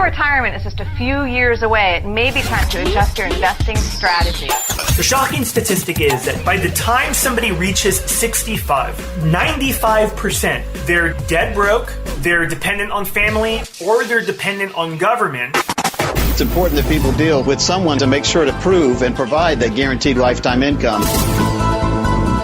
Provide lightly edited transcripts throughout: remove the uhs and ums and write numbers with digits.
your retirement is just a few years away, it may be time to adjust your investing strategy. The shocking statistic is that by the time somebody reaches 65, 95% they're dead broke, they're dependent on family, or they're dependent on government. It's important that people deal with someone to make sure to prove and provide that guaranteed lifetime income.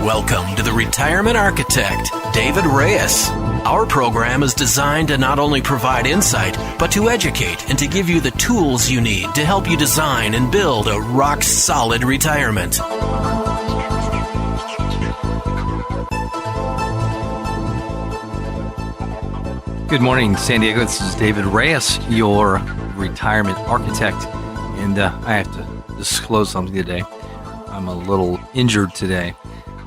Welcome to the Retirement Architect, David Reyes. Our program is designed to not only provide insight, but to educate and to give you the tools you need to help you design and build a rock-solid retirement. Good morning, San Diego. This is David Reyes, your retirement architect. And I have to disclose something today. I'm a little injured today.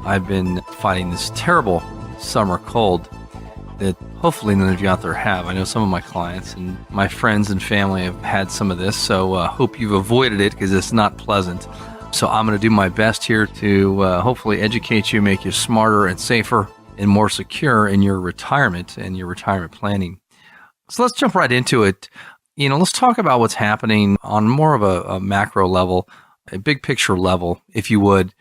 I've been fighting this terrible summer cold that hopefully none of you out there have. I know some of my clients and my friends and family have had some of this, so hope you've avoided it because it's not pleasant. So I'm going to do my best here to hopefully educate you, make you smarter and safer and more secure in your retirement and your retirement planning. So let's jump right into it. Let's talk about what's happening on more of a macro level, a big picture level, if you would,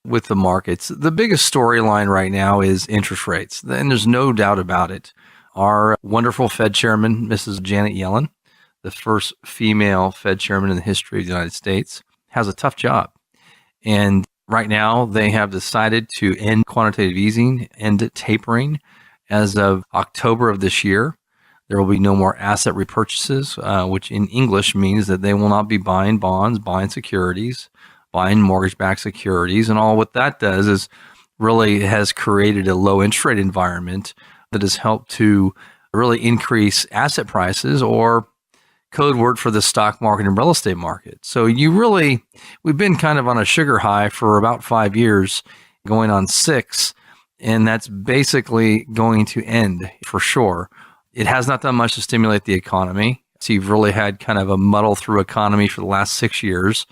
with the markets. The biggest storyline right now is interest rates, and there's no doubt about it. Our wonderful Fed chairman, Mrs. Janet Yellen, the first female Fed chairman in the history of the United States, has a tough job. And right now, they have decided to end quantitative easing, end tapering as of October of this year. There will be no more asset repurchases, which in English means that they will not be buying bonds, buying securities, buying mortgage-backed securities. And all what that does is really has created a low interest rate environment that has helped to really increase asset prices, or code word for the stock market and real estate market. So we've been kind of on a sugar high for about 5 years, going on 6, and that's basically going to end for sure. It has not done much to stimulate the economy. So you've really had kind of a muddle through economy for the last 6 years.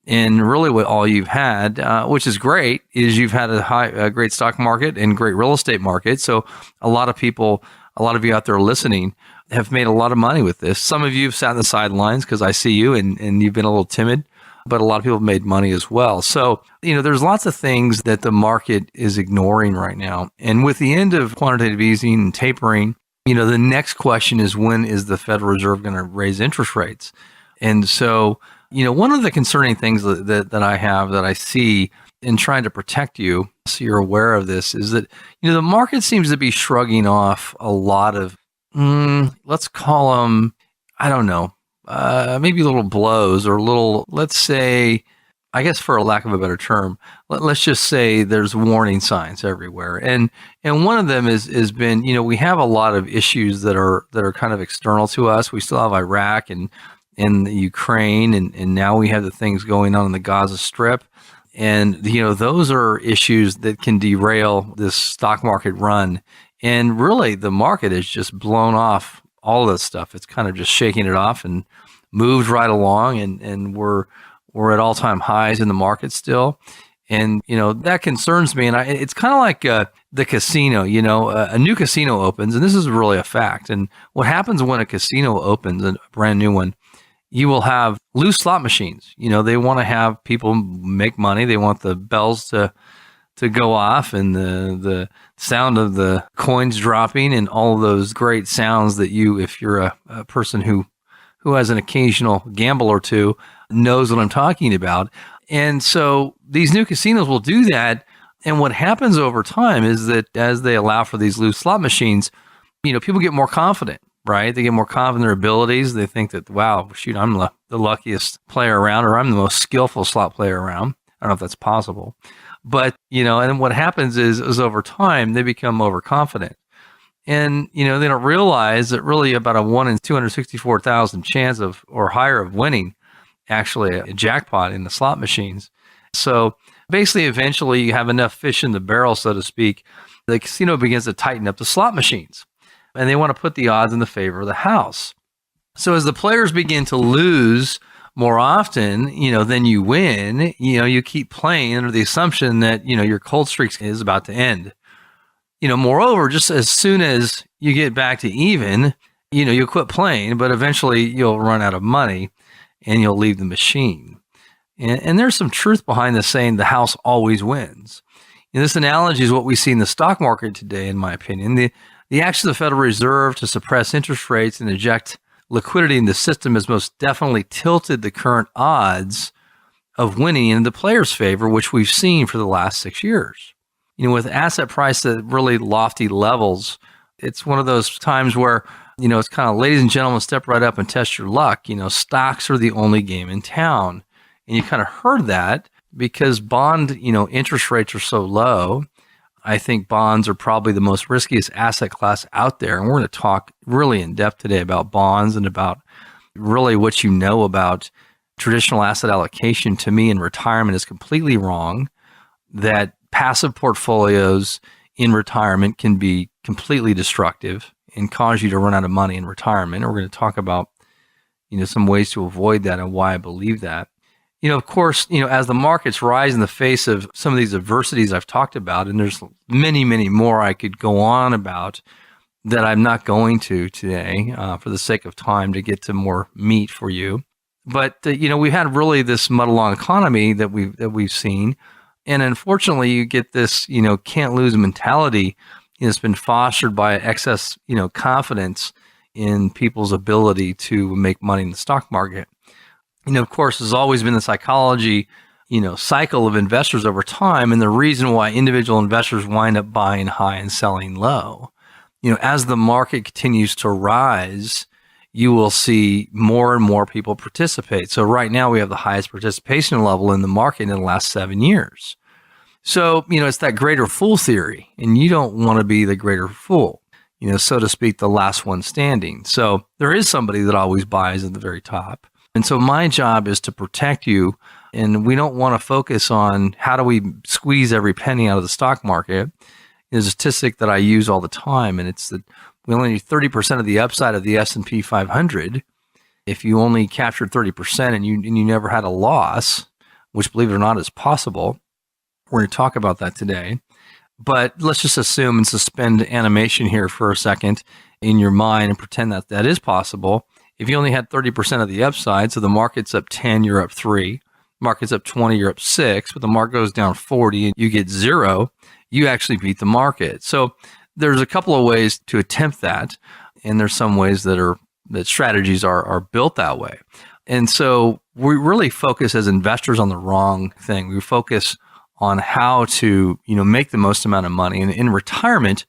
And really what all you've had, which is great, is you've had a great stock market and great real estate market. So a lot of you out there listening have made a lot of money with this. Some of you have sat on the sidelines because I see you and you've been a little timid, but a lot of people have made money as well. So, there's lots of things that the market is ignoring right now. And with the end of quantitative easing and tapering, the next question is, when is the Federal Reserve going to raise interest rates? And so, one of the concerning things that I have, that I see in trying to protect you, so you're aware of this, is that, the market seems to be shrugging off a lot of, let's call them, I don't know, maybe little blows or little, let's say, I guess for a lack of a better term, let's just say there's warning signs everywhere. And one of them is been, we have a lot of issues that are kind of external to us. We still have Iraq and the Ukraine, and now we have the things going on in the Gaza Strip. And, those are issues that can derail this stock market run. And really, the market has just blown off all of this stuff. It's kind of just shaking it off and moved right along, and we're at all-time highs in the market still. And, that concerns me. And it's kind of like the casino, a new casino opens, and this is really a fact. And what happens when a casino opens, a brand new one, you will have loose slot machines. They want to have people make money. They want the bells to go off and the sound of the coins dropping and all of those great sounds that if you're a person who has an occasional gamble or two, knows what I'm talking about. And so these new casinos will do that. And what happens over time is that as they allow for these loose slot machines, people get more confident. Right? They get more confident in their abilities. They think that, wow, shoot, I'm the luckiest player around, or I'm the most skillful slot player around. I don't know if that's possible. But, and then what happens is over time, they become overconfident. And, they don't realize that really about a 1 in 264,000 chance of, or higher, of winning actually a jackpot in the slot machines. So basically, eventually you have enough fish in the barrel, so to speak, the casino begins to tighten up the slot machines. And they want to put the odds in the favor of the house. So as the players begin to lose more often, than you win, you keep playing under the assumption that, your cold streak is about to end. Moreover, just as soon as you get back to even, you'll quit playing, but eventually you'll run out of money and you'll leave the machine. And there's some truth behind this saying the house always wins. This analogy is what we see in the stock market today, in my opinion. The action of the Federal Reserve to suppress interest rates and inject liquidity in the system has most definitely tilted the current odds of winning in the player's favor, which we've seen for the last 6 years. With asset price at really lofty levels, it's one of those times where, it's kind of, ladies and gentlemen, step right up and test your luck. Stocks are the only game in town. And you kind of heard that because bond, interest rates are so low. I think bonds are probably the most riskiest asset class out there. And we're going to talk really in depth today about bonds and about really what you know about traditional asset allocation. To me, in retirement is completely wrong, that passive portfolios in retirement can be completely destructive and cause you to run out of money in retirement. And we're going to talk about, some ways to avoid that and why I believe that. Of course, as the markets rise in the face of some of these adversities I've talked about, and there's many, many more I could go on about that I'm not going to today for the sake of time to get to more meat for you. But, we've had really this mud-along economy that we've seen. And unfortunately, you get this, can't lose mentality. It's been fostered by excess, confidence in people's ability to make money in the stock market. Of course, there's always been the psychology, cycle of investors over time. And the reason why individual investors wind up buying high and selling low, as the market continues to rise, you will see more and more people participate. So right now we have the highest participation level in the market in the last 7 years. So, it's that greater fool theory, and you don't want to be the greater fool, so to speak, the last one standing. So there is somebody that always buys at the very top. And so my job is to protect you, and we don't want to focus on how do we squeeze every penny out of the stock market. There's a statistic that I use all the time, and it's that we only need 30% of the upside of the S&P 500. If you only captured 30% and you never had a loss, which, believe it or not, is possible. We're going to talk about that today. But let's just assume and suspend animation here for a second in your mind and pretend that that is possible. If you only had 30% of the upside, so the market's up 10, you're up 3. Market's up 20, you're up 6. But the market goes down 40 and you get 0, you actually beat the market. So there's a couple of ways to attempt that. And there's some ways that strategies are built that way. And so we really focus as investors on the wrong thing. We focus on how to, make the most amount of money. And in retirement,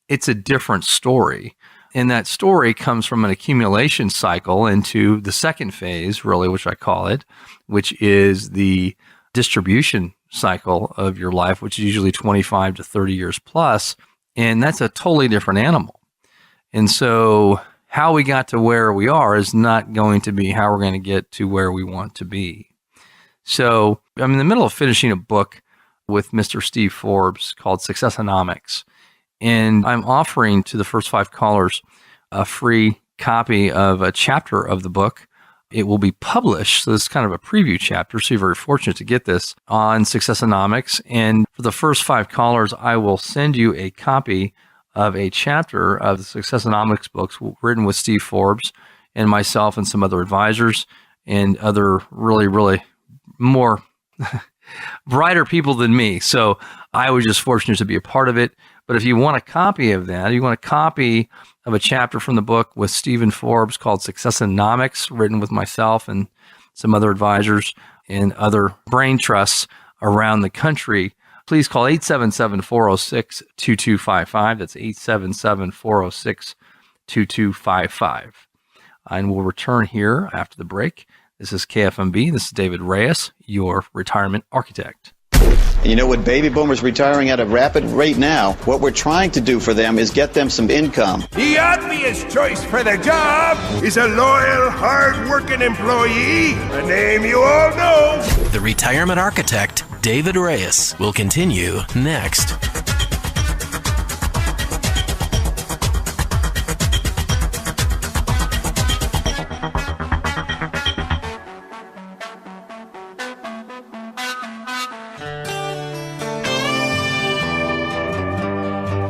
it's a different story. And that story comes from an accumulation cycle into the second phase, really, which I call it, which is the distribution cycle of your life, which is usually 25 to 30 years plus. And that's a totally different animal. And so how we got to where we are is not going to be how we're going to get to where we want to be. So I'm in the middle of finishing a book with Mr. Steve Forbes called Successonomics. And I'm offering to the first 5 callers a free copy of a chapter of the book. It will be published, so this is kind of a preview chapter, so you're very fortunate to get this on Successonomics. And for the first 5 callers, I will send you a copy of a chapter of the Successonomics books written with Steve Forbes and myself and some other advisors and other really, really more brighter people than me. So I was just fortunate to be a part of it. But if you want a copy of that, you want a copy of a chapter from the book with Stephen Forbes called Successonomics, written with myself and some other advisors and other brain trusts around the country, please call 877-406-2255. That's 877-406-2255. And we'll return here after the break. This is KFMB. This is David Reyes, your retirement architect. With baby boomers retiring at a rapid rate now, what we're trying to do for them is get them some income. The obvious choice for the job is a loyal, hard-working employee, a name you all know. The retirement architect, David Reyes, will continue next.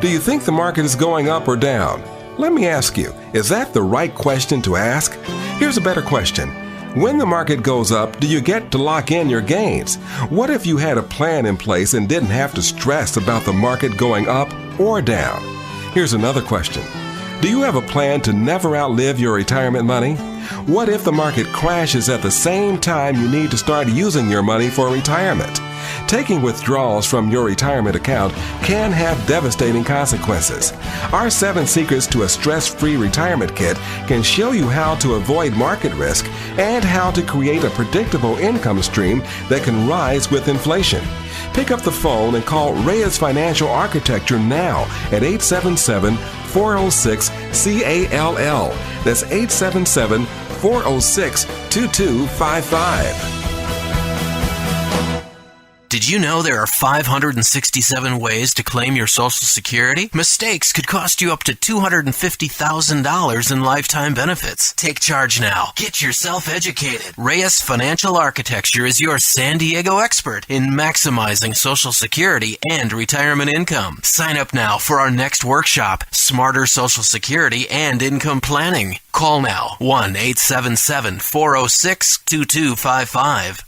Do you think the market is going up or down? Let me ask you, is that the right question to ask? Here's a better question. When the market goes up, do you get to lock in your gains? What if you had a plan in place and didn't have to stress about the market going up or down? Here's another question. Do you have a plan to never outlive your retirement money? What if the market crashes at the same time you need to start using your money for retirement? Taking withdrawals from your retirement account can have devastating consequences. Our 7 Secrets to a Stress-Free Retirement Kit can show you how to avoid market risk and how to create a predictable income stream that can rise with inflation. Pick up the phone and call Reyes Financial Architecture now at 877-406-CALL. That's 877-406-2255. Did you know there are 567 ways to claim your Social Security? Mistakes could cost you up to $250,000 in lifetime benefits. Take charge now. Get yourself educated. Reyes Financial Architecture is your San Diego expert in maximizing Social Security and retirement income. Sign up now for our next workshop, Smarter Social Security and Income Planning. Call now, 1-877-406-2255.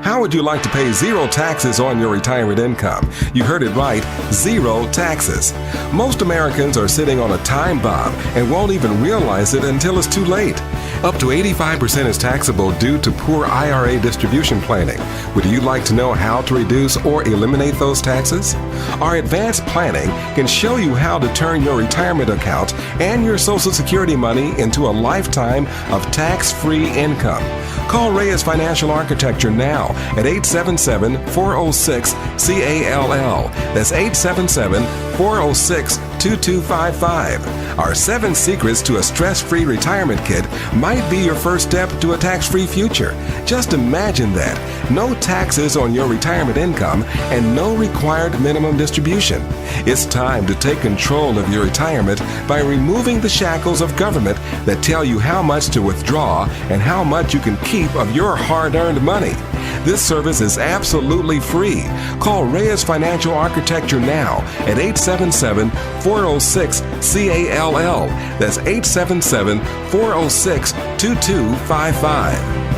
How would you like to pay 0 taxes on your retirement income? You heard it right, 0 taxes. Most Americans are sitting on a time bomb and won't even realize it until it's too late. Up to 85% is taxable due to poor IRA distribution planning. Would you like to know how to reduce or eliminate those taxes? Our advanced planning can show you how to turn your retirement account and your Social Security money into a lifetime of tax-free income. Call Reyes Financial Architecture now at 877-406-CALL. That's 877-406-2255. Our 7 Secrets to a Stress-Free Retirement Kit might be your first step to a tax-free future. Just imagine that. No taxes on your retirement income and no required minimum distribution. It's time to take control of your retirement by removing the shackles of government that tell you how much to withdraw and how much you can keep of your hard-earned money. This service is absolutely free. Call Reyes Financial Architecture now at 877-406-CALL. That's 877-406-2255.